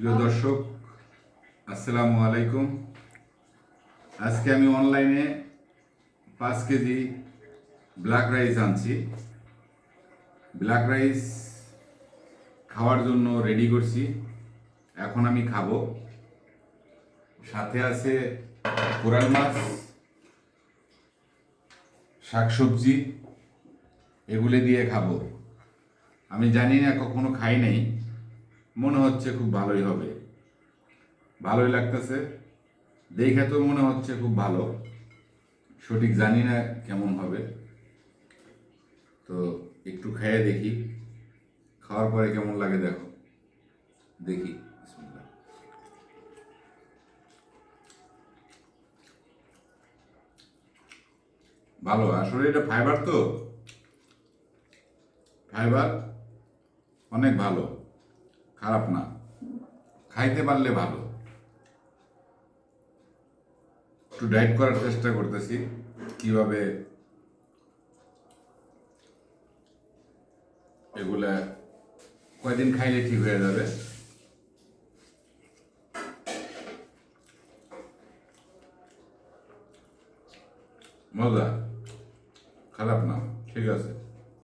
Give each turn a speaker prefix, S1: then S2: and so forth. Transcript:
S1: প্রিয় দর্শক, আসসালামু আলাইকুম। আজকে আমি অনলাইনে 5 কেজি ব্ল্যাক রাইস আনছি। ব্ল্যাক রাইস খাওয়ার জন্য রেডি করছি, এখন আমি খাবো। সাথে আছে কোরাল মাছ, শাকসবজি, এগুলো দিয়ে খাবো। আমি জানি না, কখনো খাই নাই, মনে হচ্ছে খুব ভালোই হবে। ভালোই লাগতেছে, দেখে তো মনে হচ্ছে খুব ভালো, সঠিক জানি না কেমন হবে। তো একটু খেয়ে দেখি, খাওয়ার পরে কেমন লাগে দেখো, দেখি। বিসমিল্লাহ। ভালো, আসলে এটা ফাইবার, তো ফাইবার অনেক ভালো, খারাপ না, খাইতে পারলে ভালো। একটু ডায়েট করার চেষ্টা করতেছি, কিভাবে এগুলা কয়দিন খাইলে ঠিক হয়ে যাবে। মজা, খারাপ না, ঠিক আছে।